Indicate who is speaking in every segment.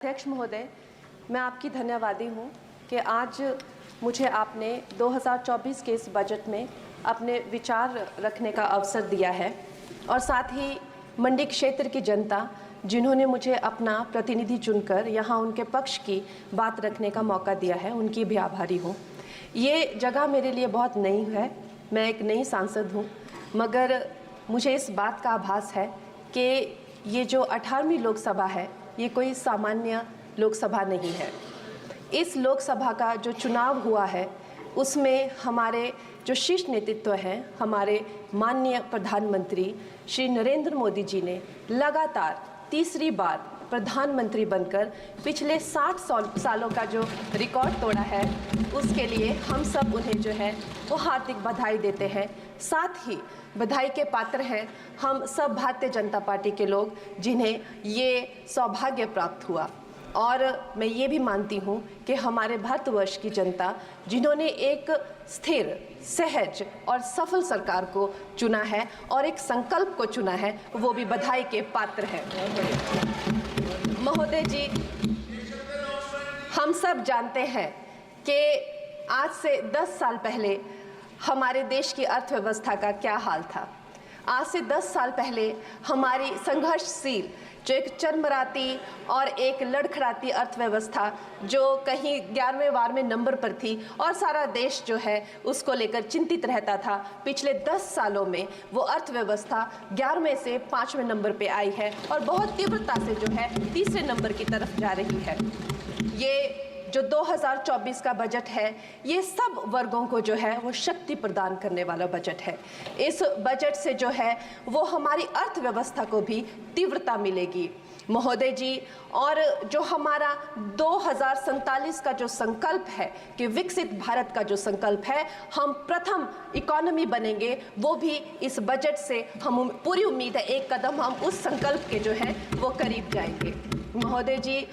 Speaker 1: अध्यक्ष महोदय, मैं आपकी धन्यवादी हूँ कि आज मुझे आपने 2024 के इस बजट में अपने विचार रखने का अवसर दिया है और साथ ही मंडी क्षेत्र की जनता जिन्होंने मुझे अपना प्रतिनिधि चुनकर यहाँ उनके पक्ष की बात रखने का मौका दिया है, उनकी भी आभारी हूँ। ये जगह मेरे लिए बहुत नई है, मैं एक नई सांसद हूँ, मगर मुझे इस बात का आभास है कि ये जो 18वीं लोकसभा है ये कोई सामान्य लोकसभा नहीं है। इस लोकसभा का जो चुनाव हुआ है उसमें हमारे जो शीर्ष नेतृत्व हैं, हमारे माननीय प्रधानमंत्री श्री नरेंद्र मोदी जी ने लगातार तीसरी बार प्रधानमंत्री बनकर पिछले 60 सालों का जो रिकॉर्ड तोड़ा है, उसके लिए हम सब उन्हें जो है वो हार्दिक बधाई देते हैं। साथ ही बधाई के पात्र हैं हम सब भारतीय जनता पार्टी के लोग जिन्हें ये सौभाग्य प्राप्त हुआ। और मैं ये भी मानती हूँ कि हमारे भारतवर्ष की जनता जिन्होंने एक स्थिर, सहज और सफल सरकार को चुना है और एक संकल्प को चुना है, वो भी बधाई के पात्र हैं। महोदय जी, हम सब जानते हैं कि आज से 10 साल पहले हमारे देश की अर्थव्यवस्था का क्या हाल था। आज से 10 साल पहले हमारी संघर्षशील जो एक चरमराती और एक लड़खड़ाती अर्थव्यवस्था जो कहीं 11वें-12वें नंबर पर थी और सारा देश जो है उसको लेकर चिंतित रहता था, पिछले 10 सालों में वो अर्थव्यवस्था 11वें से 5वें नंबर पे आई है और बहुत तीव्रता से जो है तीसरे नंबर की तरफ जा रही है। ये जो 2024 का बजट है ये सब वर्गों को जो है वो शक्ति प्रदान करने वाला बजट है। इस बजट से जो है वो हमारी अर्थव्यवस्था को भी तीव्रता मिलेगी महोदय जी। और जो हमारा 2047 का जो संकल्प है कि विकसित भारत का जो संकल्प है, हम प्रथम इकोनॉमी बनेंगे, वो भी इस बजट से हम पूरी उम्मीद है एक कदम हम उस संकल्प के जो है वो करीब जाएंगे। महोदय जी,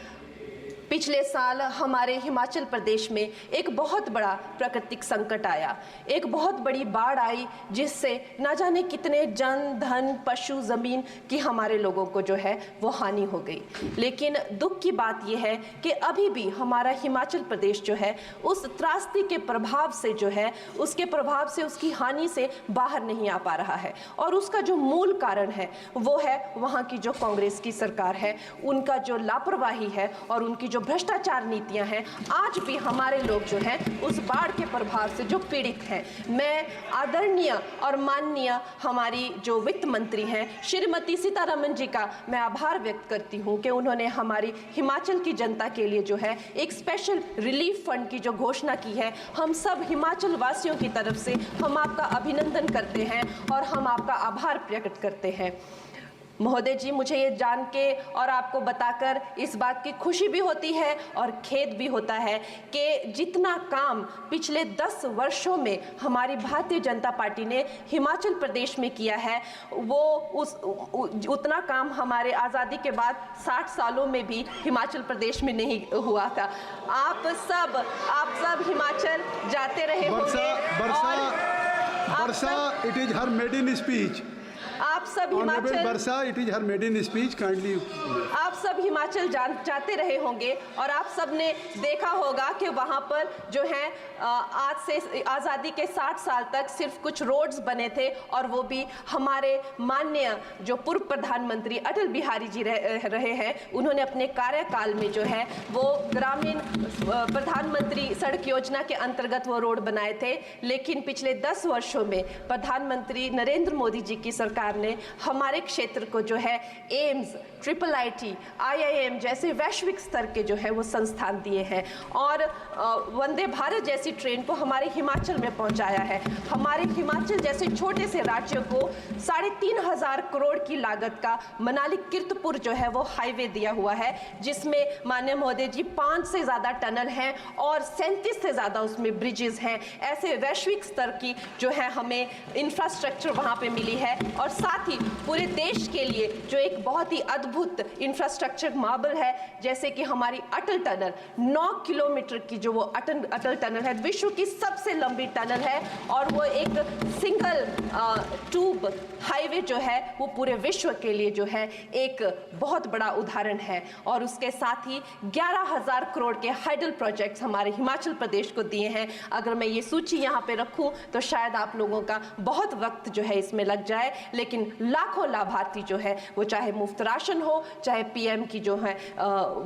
Speaker 1: पिछले साल हमारे हिमाचल प्रदेश में एक बहुत बड़ा प्राकृतिक संकट आया, एक बहुत बड़ी बाढ़ आई जिससे ना जाने कितने जन, धन, पशु, ज़मीन की हमारे लोगों को जो है वो हानि हो गई। लेकिन दुख की बात यह है कि अभी भी हमारा हिमाचल प्रदेश जो है उस त्रासदी के प्रभाव से जो है उसके प्रभाव से, उसकी हानि से बाहर नहीं आ पा रहा है। और उसका जो मूल कारण है वो है वहाँ की जो कांग्रेस की सरकार है, उनका जो लापरवाही है और उनकी जो भ्रष्टाचार नीतियां हैं। आज भी हमारे लोग जो हैं उस बाढ़ के प्रभाव से जो पीड़ित हैं। मैं आदरणीय और माननीय हमारी जो वित्त मंत्री हैं श्रीमती सीतारमण जी का मैं आभार व्यक्त करती हूं कि उन्होंने हमारी हिमाचल की जनता के लिए जो है एक स्पेशल रिलीफ फंड की जो घोषणा की है। हम सब हिमाचल वासियों की तरफ से हम आपका अभिनंदन करते हैं और हम आपका आभार प्रकट करते हैं। महोदय जी, मुझे ये जान के और आपको बताकर इस बात की खुशी भी होती है और खेद भी होता है कि जितना काम पिछले 10 वर्षों में हमारी भारतीय जनता पार्टी ने हिमाचल प्रदेश में किया है वो उतना काम हमारे आज़ादी के बाद 60 सालों में भी हिमाचल प्रदेश में नहीं हुआ था। आप सब हिमाचल जाते रहे होंगे।
Speaker 2: वर्षा, it is her maiden speech.
Speaker 1: आप सब हिमाचल,
Speaker 2: वर्षा, it is her maiden speech. Kindly.
Speaker 1: आप सब हिमाचल जाते रहे होंगे और आप सब ने देखा होगा कि वहाँ पर जो है आज से आज़ादी के 60 साल तक सिर्फ कुछ रोड्स बने थे और वो भी हमारे माननीय जो पूर्व प्रधानमंत्री अटल बिहारी जी रहे हैं, उन्होंने अपने कार्यकाल में जो है वो ग्रामीण प्रधानमंत्री सड़क योजना के अंतर्गत वो रोड बनाए थे। लेकिन पिछले 10 वर्षों में प्रधानमंत्री नरेंद्र मोदी जी की सरकार ने हमारे क्षेत्र को जो है एम्स, IIT, IIM जैसे वैश्विक स्तर के जो है वो संस्थान दिए हैं और वंदे भारत जैसी ट्रेन को हमारे हिमाचल में पहुंचाया है। हमारे हिमाचल जैसे छोटे से राज्य को 3,500 करोड़ की लागत का मनाली कीर्तपुर जो है वो हाईवे दिया हुआ है, जिसमें माननीय महोदय जी 5 से ज़्यादा टनल हैं और 37 से ज़्यादा उसमें ब्रिजेस हैं। ऐसे वैश्विक स्तर की जो है हमें इंफ्रास्ट्रक्चर वहाँ पे मिली है और साथ साथ ही पूरे देश के लिए जो एक बहुत ही अद्भुत इंफ्रास्ट्रक्चर मार्बल है, जैसे कि हमारी अटल टनल 9 किलोमीटर की जो वो अटल टनल है, विश्व की सबसे लंबी टनल है और वो एक सिंगल ट्यूब हाईवे जो है वो पूरे विश्व के लिए जो है एक बहुत बड़ा उदाहरण है। और उसके साथ ही 11,000 करोड़ के हाइडल प्रोजेक्ट्स हमारे हिमाचल प्रदेश को दिए हैं। अगर मैं ये सूची यहाँ पे रखूँ तो शायद आप लोगों का बहुत वक्त जो है इसमें लग जाए, लेकिन लाखों लाभार्थी जो है वो चाहे मुफ्त राशन हो, चाहे पीएम की जो है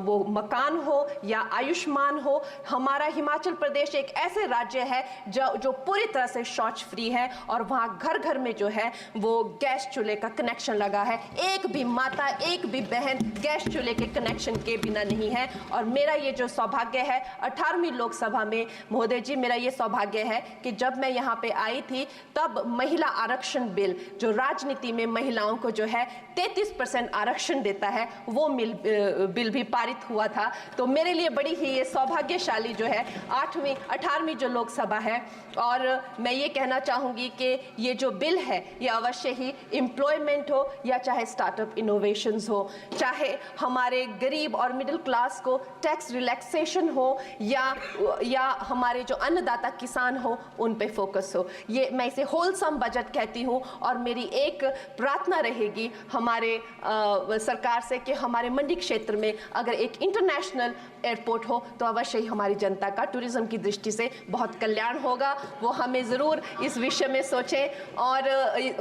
Speaker 1: वो मकान हो या आयुष्मान हो। हमारा हिमाचल प्रदेश एक ऐसे राज्य है जो पूरी तरह से शौच फ्री है और वहाँ घर घर में जो है वो गैस चूल्हे का कनेक्शन लगा है। एक भी माता, एक भी बहन गैस चूल्हे के कनेक्शन के बिना नहीं है। और मेरा ये जो सौभाग्य है 18वीं लोकसभा में, महोदय जी, मेरा ये सौभाग्य है कि जब मैं यहाँ पे आई थी तब महिला आरक्षण बिल जो राजनीति में महिलाओं को जो है 33% आरक्षण देता है, वो बिल भी पारित हुआ था। तो मेरे लिए बड़ी ही ये सौभाग्यशाली जो है 18वीं जो लोकसभा है। और मैं ये कहना चाहूँगी कि ये जो बिल है ये अवश्य ही एम्प्लॉयमेंट हो या चाहे स्टार्टअप इनोवेशंस हो, चाहे हमारे गरीब और मिडिल क्लास को टैक्स रिलैक्सेशन हो या हमारे जो अन्नदाता किसान हो उन पे फोकस हो। ये मैं इसे होलसम बजट कहती हूँ। और मेरी एक प्रार्थना रहेगी हमारे सरकार से कि हमारे मंडी क्षेत्र में अगर एक इंटरनेशनल एयरपोर्ट हो तो अवश्य ही हमारी जनता का टूरिज्म की दृष्टि से बहुत कल्याण होगा। वो हमें ज़रूर इस विषय में सोचें। और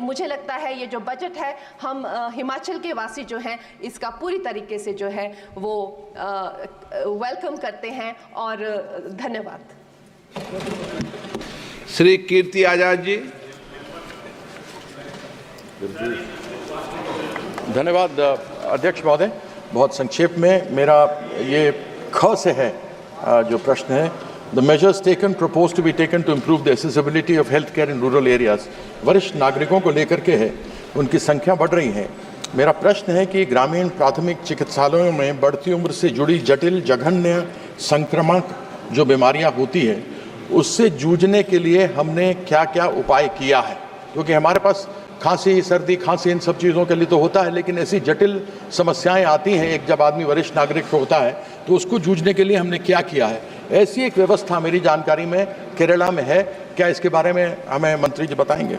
Speaker 1: मुझे लगता है ये जो बजट है हम हिमाचल के वासी जो हैं इसका पूरी तरीके से जो है वो वेलकम करते हैं। और धन्यवाद।
Speaker 3: श्री कीर्ति आजाद जी।
Speaker 4: धन्यवाद अध्यक्ष महोदय। बहुत संक्षेप में मेरा ये ख से है जो प्रश्न है, the measures taken propose to be taken to improve the accessibility of health care in rural areas. वरिष्ठ नागरिकों को लेकर के है, उनकी संख्या बढ़ रही है। मेरा प्रश्न है कि ग्रामीण प्राथमिक चिकित्सालयों में बढ़ती उम्र से जुड़ी जटिल जघन्य संक्रामक जो बीमारियां होती है उससे जूझने के लिए हमने क्या क्या उपाय किया है? क्योंकि हमारे पास खांसी, सर्दी, खांसी इन सब चीज़ों के लिए तो होता है, लेकिन ऐसी जटिल समस्याएं आती हैं एक जब आदमी वरिष्ठ नागरिक होता है तो उसको जूझने के लिए हमने क्या किया है? ऐसी एक व्यवस्था मेरी जानकारी में केरला में है। क्या इसके बारे में हमें मंत्री जी बताएंगे?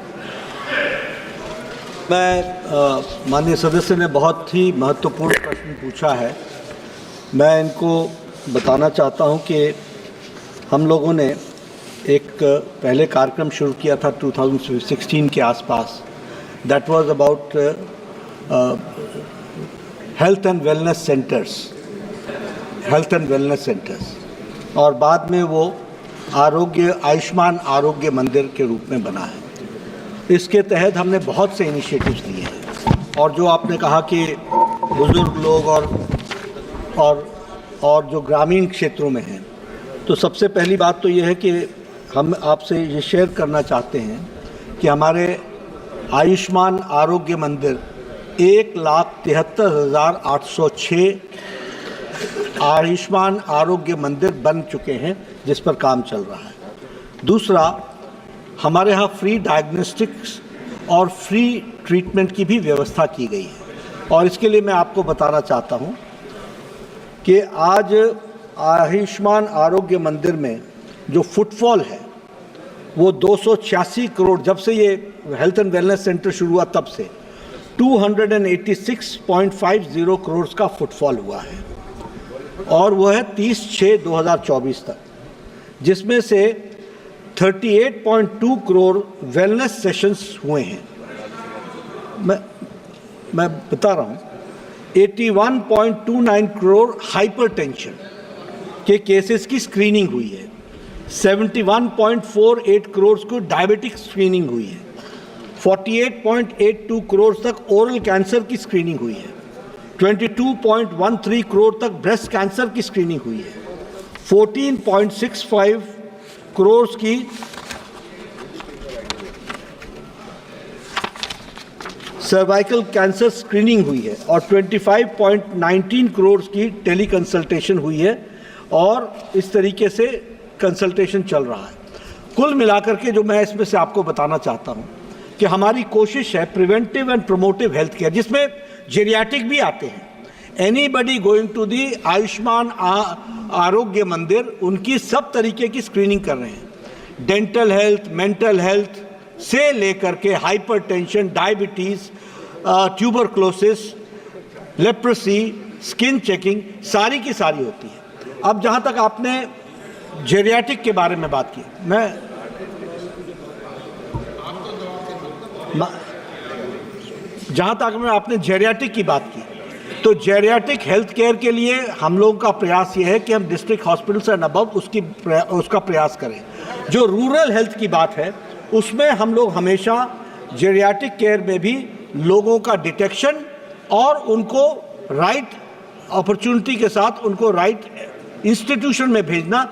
Speaker 5: माननीय सदस्य ने बहुत ही महत्वपूर्ण प्रश्न पूछा है। मैं इनको बताना चाहता हूं कि हम लोगों ने एक पहले कार्यक्रम शुरू किया था 2016 के आसपास। That was about health and wellness centres, और बाद में वो आयुष्मान आरोग्य मंदिर के रूप में बना है। इसके तहत हमने बहुत से इनिशिएटिव्स लिए हैं। और जो आपने कहा कि बुज़ुर्ग लोग और जो ग्रामीण क्षेत्रों में हैं, तो सबसे पहली बात तो ये है कि हम आपसे ये शेयर करना चाहते हैं कि हमारे आयुष्मान आरोग्य मंदिर 1,73,806 आयुष्मान आरोग्य मंदिर बन चुके हैं जिस पर काम चल रहा है। दूसरा, हमारे यहाँ फ्री डायग्नोस्टिक्स और फ्री ट्रीटमेंट की भी व्यवस्था की गई है। और इसके लिए मैं आपको बताना चाहता हूँ कि आज आयुष्मान आरोग्य मंदिर में जो फुटफॉल है वो 286 करोड़, जब से ये हेल्थ एंड वेलनेस सेंटर शुरू हुआ तब से 286.50 करोड़ का फुटफॉल हुआ है। और वो है 30/6/2024 तक, जिसमें से 38.2 करोड़ वेलनेस सेशंस हुए हैं। मैं बता रहा हूँ 81.29 करोड़ हाइपरटेंशन के केसेस की स्क्रीनिंग हुई है। 71.48 करोड़ को डायबिटिक स्क्रीनिंग हुई है। 48.82 करोड़ तक ओरल कैंसर की स्क्रीनिंग हुई है। 22.13 करोड़ तक ब्रेस्ट कैंसर की स्क्रीनिंग हुई है। 14.65 करोड़ की सर्वाइकल कैंसर स्क्रीनिंग हुई है और 25.19 करोड़ की टेली कंसल्टेशन हुई है। और इस तरीके से कंसल्टेशन चल रहा है। कुल मिलाकर के जो मैं इसमें से आपको बताना चाहता हूं कि हमारी कोशिश है preventive and promotive health care, जिसमें जेरियाटिक भी आते हैं। Anybody going to the Ayushman Arogya Mandir, उनकी सब तरीके की स्क्रीनिंग कर रहे हैं। डेंटल हेल्थ, मेंटल हेल्थ से लेकर के hypertension, diabetes, tuberculosis, leprosy, skin checking, सारी की सारी होती है। अब जहाँ तक आपने जेरियाटिक के बारे में बात की, जहाँ तक में आपने जेरियाटिक की बात की, तो जेरियाटिक हेल्थ केयर के लिए हम लोगों का प्रयास ये है कि हम डिस्ट्रिक्ट हॉस्पिटल्स एंड अबव उसका प्रयास करें। जो रूरल हेल्थ की बात है, उसमें हम लोग हमेशा जेरियाटिक केयर में भी लोगों का डिटेक्शन और उनको राइट अपॉर्चुनिटी के साथ उनको राइट इंस्टीट्यूशन में भेजना